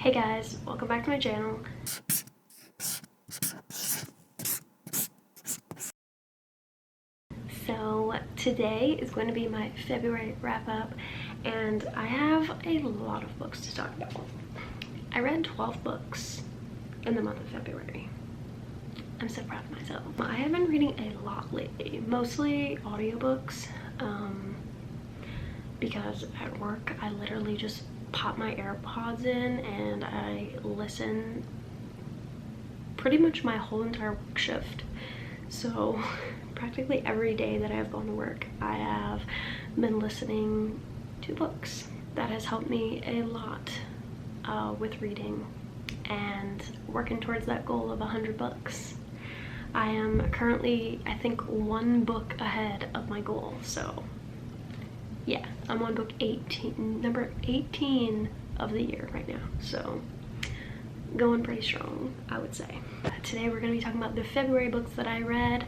Hey guys, welcome back to my channel. So today is going to be my February wrap up and I have a lot of books to talk about. I read 12 books in the month of February. I'm so proud of myself. I have been reading a lot lately, mostly audiobooks, because at work I literally just pop my AirPods in and I listen pretty much my whole entire work shift. So practically every day that I have gone to work, I have been listening to books. That has helped me a lot with reading and working towards that goal of 100 books. I am currently, I think, one book ahead of my goal. So yeah, I'm on book 18, number 18 of the year right now. So going pretty strong, I would say. Today we're going to be talking about the February books that I read,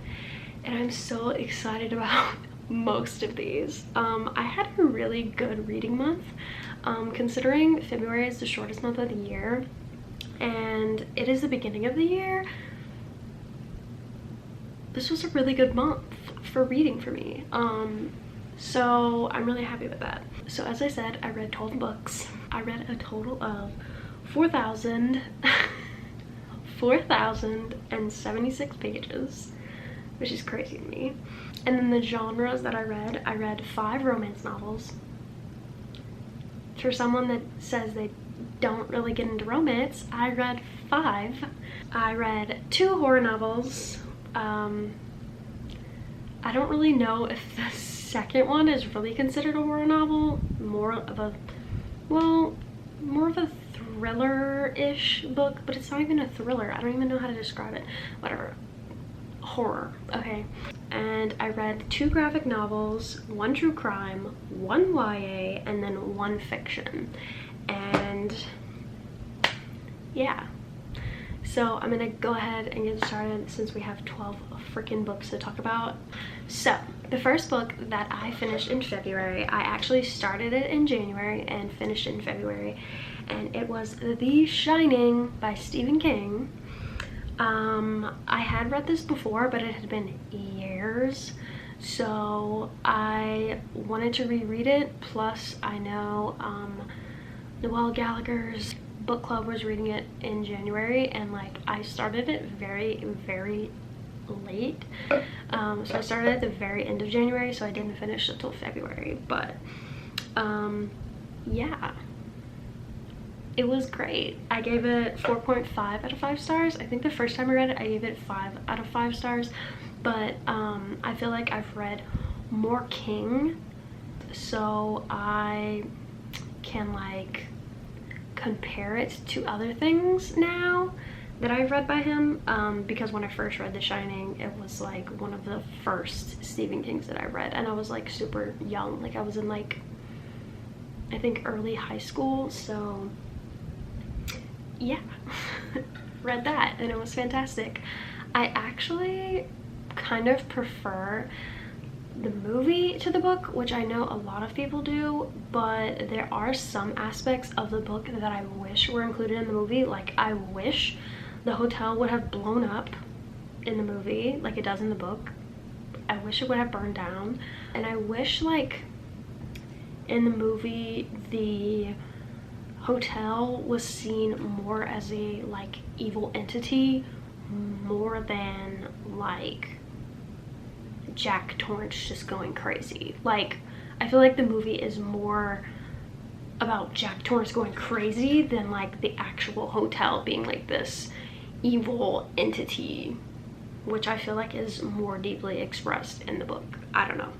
and I'm so excited about most of these. I had a really good reading month, considering February is the shortest month of the year and it is the beginning of the year. This was a really good month for reading for me, so I'm really happy with that. So as I said, I read 12 books. I read a total of 4,076 pages, which is crazy to me. And then the genres that I read 5 romance novels. For someone that says they don't really get into romance, I read 5. I read 2 horror novels. I don't really know if the second one is really considered a horror novel. More of a thriller-ish book, but it's not even a thriller. I don't even know how to describe it. Whatever. Horror. Okay. And I read 2 graphic novels, 1 true crime, 1 YA, and then 1 fiction. And yeah. So I'm gonna go ahead and get started since we have 12 freaking books to talk about. So the first book that I finished in February, I actually started it in January and finished it in February, and it was The Shining by Stephen King. I had read this before, but it had been years, so I wanted to reread it. Plus I know Noel Gallagher's book club was reading it in January, and like I started it very late, so I started at the very end of January, so I didn't finish it till February. But yeah, it was great. I gave it 4.5 out of 5 stars. I think the first time I read it, I gave it 5 out of 5 stars, but I feel like I've read more King, so I can like compare it to other things now that I've read by him, because when I first read The Shining, it was like one of the first Stephen Kings that I read, and I was like super young. Like I was in like, I think, early high school. So yeah, read that and it was fantastic. I actually kind of prefer the movie to the book, which I know a lot of people do, but there are some aspects of the book that I wish were included in the movie. Like I wish the hotel would have blown up in the movie like it does in the book. I wish it would have burned down, and I wish like in the movie the hotel was seen more as a like evil entity more than like Jack Torrance just going crazy. Like I feel like the movie is more about Jack Torrance going crazy than like the actual hotel being like this evil entity, which I feel like is more deeply expressed in the book. I don't know,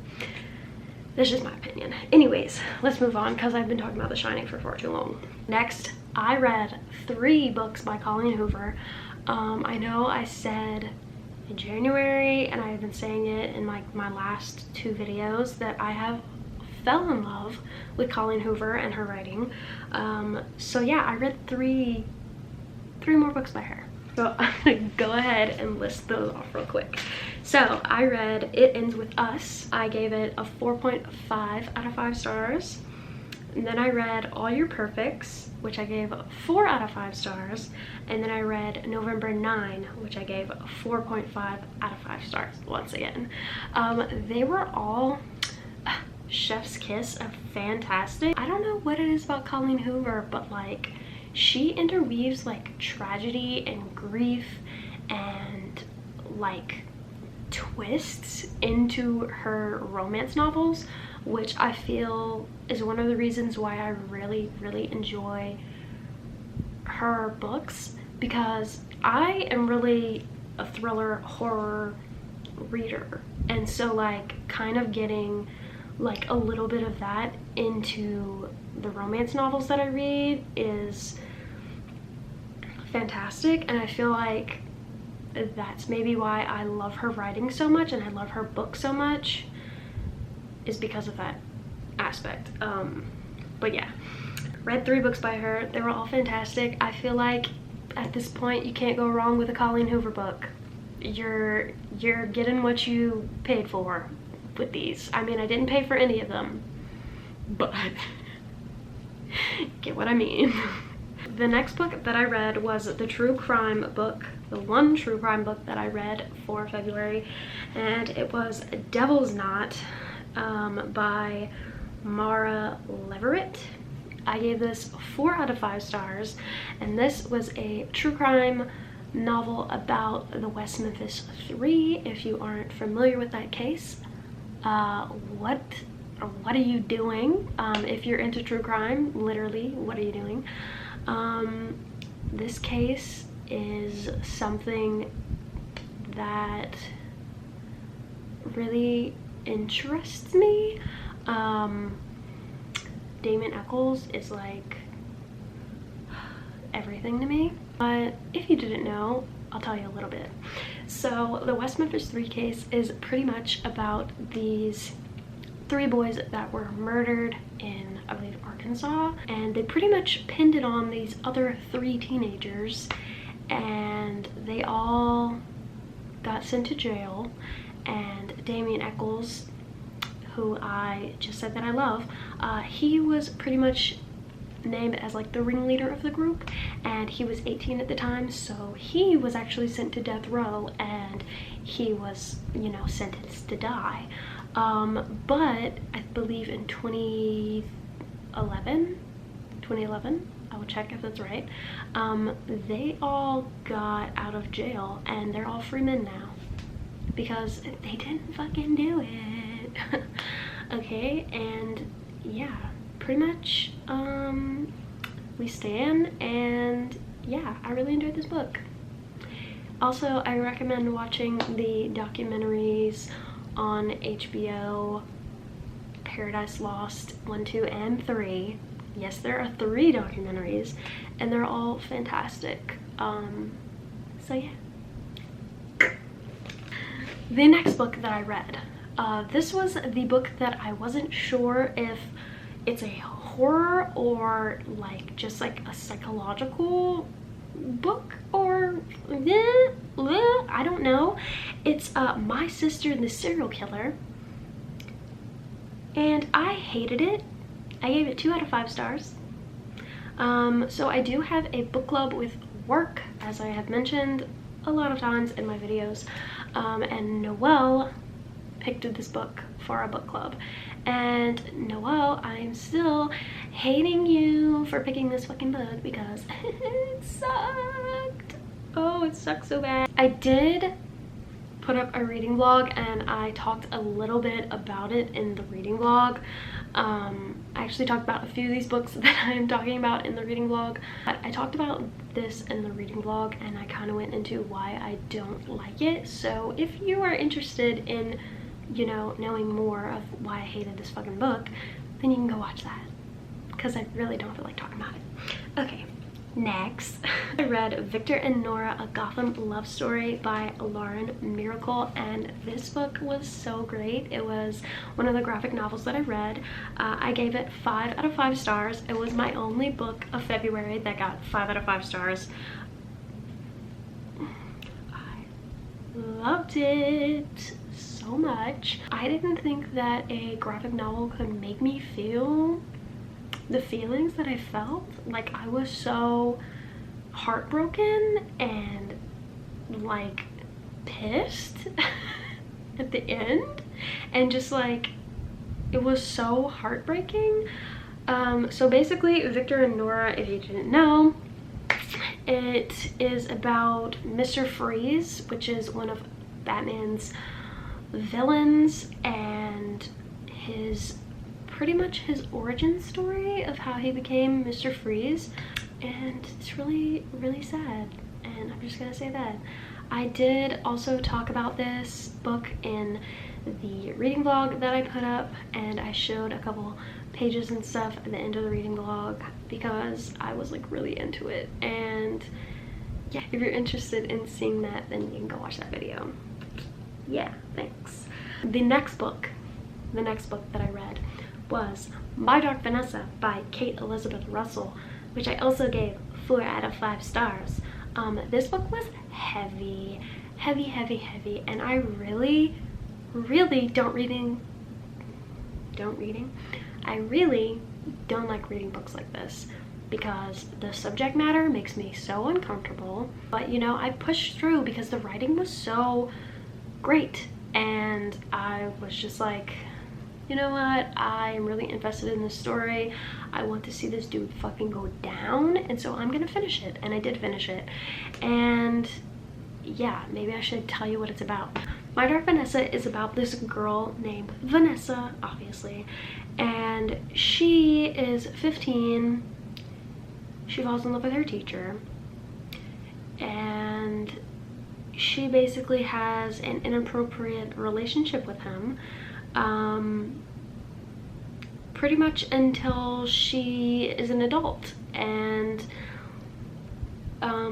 that's just my opinion. Anyways, let's move on because I've been talking about The Shining for far too long. Next, I read 3 books by Colleen Hoover. I know I said in January, and I've been saying it in my last 2 videos, that I have fell in love with Colleen Hoover and her writing. So yeah, I read 3 more books by her. So I'm gonna go ahead and list those off real quick. So I read It Ends With Us. I gave it a 4.5 out of 5 stars. And then I read All Your Perfects, which I gave 4 out of 5 stars. And then I read November 9, which I gave 4.5 out of 5 stars once again. They were all chef's kiss of fantastic. I don't know what it is about Colleen Hoover, but like she interweaves like tragedy and grief and like twists into her romance novels, which I feel is one of the reasons why I really enjoy her books, because I am really a thriller horror reader, and so like kind of getting like a little bit of that into the romance novels that I read is fantastic. And I feel like that's maybe why I love her writing so much and I love her book so much, is because of that aspect. But yeah, read 3 books by her. They were all fantastic. I feel like at this point you can't go wrong with a Colleen Hoover book. You're getting what you paid for with these. I mean, I didn't pay for any of them, but get what I mean. The next book that I read was the true crime book, the one true crime book that I read for February, and it was Devil's Knot by Mara Leverett. I gave this 4 out of 5 stars, and this was a true crime novel about the West Memphis 3. If you aren't familiar with that case, what are you doing? If you're into true crime, literally, what are you doing? This case is something that really interests me. Damon Eccles is like everything to me. But if you didn't know, I'll tell you a little bit. So the West Memphis 3 case is pretty much about these 3 boys that were murdered in, I believe, Arkansas, and they pretty much pinned it on these other 3 teenagers, and they all got sent to jail. And Damien Eccles, who I just said that I love, he was pretty much named as like the ringleader of the group, and he was 18 at the time, so he was actually sent to death row, and he was, you know, sentenced to die. But I believe in 2011, I will check if that's right, they all got out of jail and they're all free men now because they didn't fucking do it. Okay, and yeah, pretty much we stand, and yeah, I really enjoyed this book. Also, I recommend watching the documentaries on HBO, Paradise Lost 1, 2, and 3. Yes, there are 3 documentaries, and they're all fantastic. So yeah. The next book that I read, this was the book that I wasn't sure if it's a horror or like just like a psychological book, or I don't know. It's My Sister and the Serial Killer, and I hated it. I gave it 2 out of 5 stars. So I do have a book club with work, as I have mentioned a lot of times in my videos, and Noelle picked this book for our book club. And Noelle, I'm still hating you for picking this fucking book because it sucked. Oh, it sucked so bad. I did put up a reading vlog, and I talked a little bit about it in the reading vlog. I actually talked about a few of these books that I'm talking about in the reading vlog. But I talked about this in the reading vlog, and I kind of went into why I don't like it. So if you are interested in, you know, knowing more of why I hated this fucking book, then you can go watch that, because I really don't feel like talking about it. Okay, next, I read Victor and Nora, A Gotham Love Story by Lauren Miracle, and this book was so great. It was one of the graphic novels that I read. I gave it 5 out of 5 stars. It was my only book of February that got 5 out of 5 stars. I loved it so much. I didn't think that a graphic novel could make me feel the feelings that I felt, like I was so heartbroken and like pissed at the end, and just like it was so heartbreaking. So basically, Victor and Nora, if you didn't know, it is about Mr. Freeze, which is one of Batman's villains, and his pretty much his origin story of how he became Mr. Freeze. And it's really, really sad, and I'm just gonna say that. I did also talk about this book in the reading vlog that I put up, and I showed a couple pages and stuff at the end of the reading vlog because I was like really into it. And yeah, if you're interested in seeing that, then you can go watch that video. Yeah, thanks. The next book that I read was My Dark Vanessa by Kate Elizabeth Russell, which I also gave 4 out of 5 stars. This book was heavy, and I really I really don't like reading books like this because the subject matter makes me so uncomfortable. But you know, I pushed through because the writing was so great, and I was just like, you know what, I'm really invested in this story. I want to see this dude fucking go down, and so I'm gonna finish it. And I did finish it. And yeah, maybe I should tell you what it's about. My Dark Vanessa is about this girl named Vanessa, obviously, and she is 15. She falls in love with her teacher, and she basically has an inappropriate relationship with him, pretty much until she is an adult. And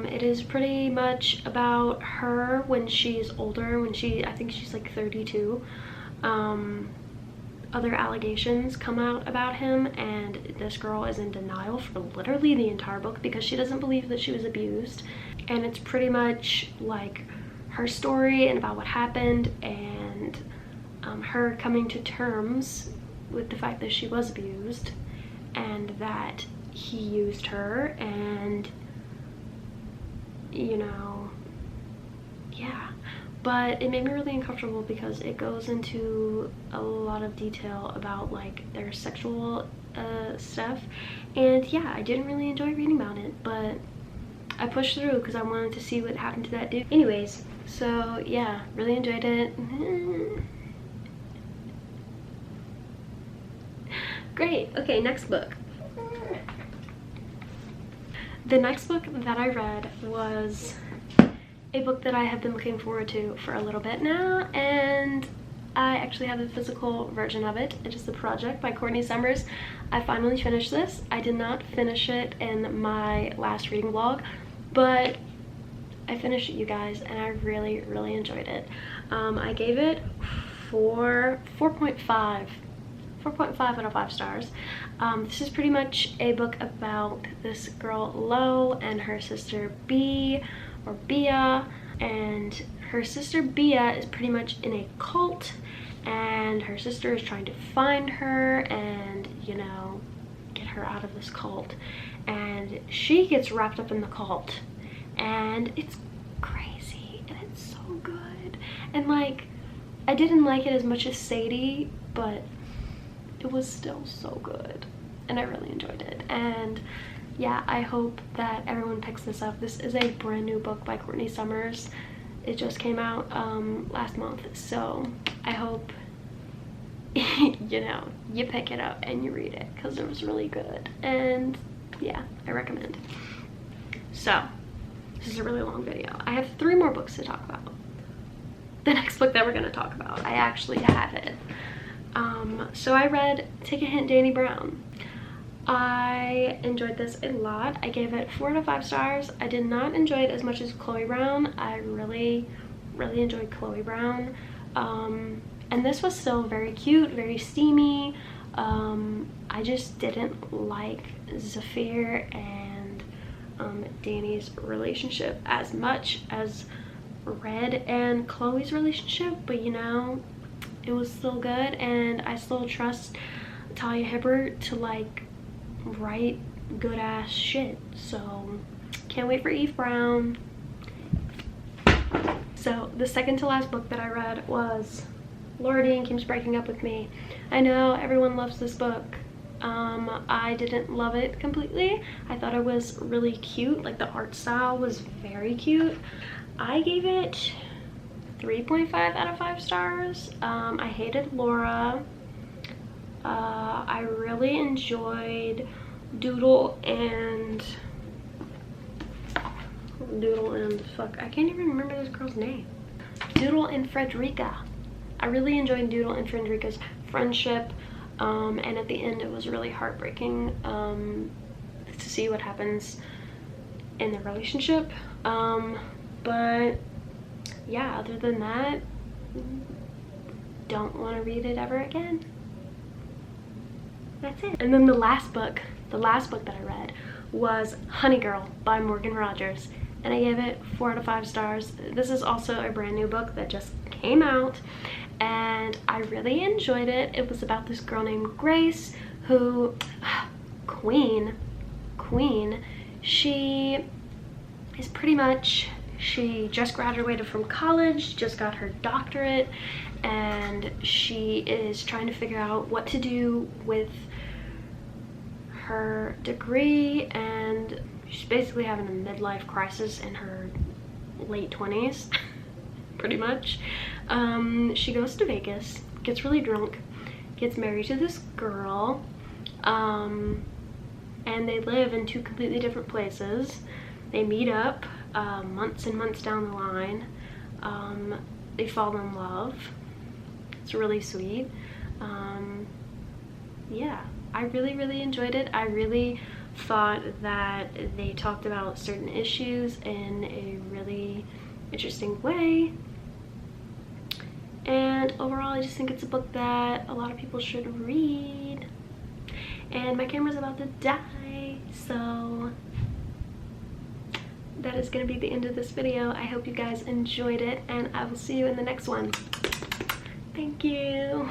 it is pretty much about her when she's older, when I think she's like 32. Other allegations come out about him, and this girl is in denial for literally the entire book because she doesn't believe that she was abused. And it's pretty much like her story and about what happened, and her coming to terms with the fact that she was abused and that he used her. And you know, yeah, but it made me really uncomfortable because it goes into a lot of detail about like their sexual stuff. And yeah, I didn't really enjoy reading about it, but I pushed through because I wanted to see what happened to that dude. Anyways, so yeah, really enjoyed it. Great. Okay, next book. The next book that I read was a book that I have been looking forward to for a little bit now, and I actually have a physical version of it. It is The Project by Courtney Summers. I finally finished this. I did not finish it in my last reading vlog, but I finished it, you guys, and I really, really enjoyed it. I gave it 4.5 out of 5 stars. This is pretty much a book about this girl Lo and her sister B, or Bia, and her sister Bia is pretty much in a cult, and her sister is trying to find her and, you know, get her out of this cult. And she gets wrapped up in the cult, and it's crazy, and it's so good. And like, I didn't like it as much as Sadie, but it was still so good, and I really enjoyed it. And yeah, I hope that everyone picks this up. This is a brand new book by Courtney Summers. It just came out last month, so I hope you know, you pick it up and you read it because it was really good. And yeah, I recommend. So this is a really long video. I have 3 more books to talk about. The next book that we're going to talk about, I actually have it. So I read Take a Hint, Dani Brown. I enjoyed this a lot. I gave it 4 out of 5 stars. I did not enjoy it as much as Chloe Brown. I really enjoyed Chloe Brown. And this was still very cute, very steamy. I just didn't like Zafir and Dani's relationship as much as Red and Chloe's relationship, but you know, it was still good, and I still trust Talia Hibbert to like write good ass shit. So can't wait for Eve Brown. So the second to last book that I read was Laura Dean Keeps Breaking Up With Me. I know everyone loves this book. I didn't love it completely. I thought it was really cute. Like, the art style was very cute. I gave it 3.5 out of 5 stars. I hated Laura. I really enjoyed Doodle and fuck, I can't even remember this girl's name. Doodle and Frederica. I really enjoyed Doodle and Frederica's friendship, and at the end it was really heartbreaking to see what happens in their relationship. But yeah, other than that, don't want to read it ever again. That's it. And then the last book that I read was Honey Girl by Morgan Rogers, and I gave it 4 out of 5 stars. This is also a brand new book that just came out, and I really enjoyed it. It was about this girl named Grace who, Queen, she is pretty much, she just graduated from college, just got her doctorate, and she is trying to figure out what to do with her degree, and she's basically having a midlife crisis in her late 20s, pretty much. She goes to Vegas, gets really drunk, gets married to this girl, and they live in 2 completely different places. They meet up months and months down the line. They fall in love. It's really sweet. Yeah, I really enjoyed it. I really thought that they talked about certain issues in a really interesting way, and overall I just think it's a book that a lot of people should read. And my camera's about to die, so that is going to be the end of this video. I hope you guys enjoyed it, and I will see you in the next one. Thank you.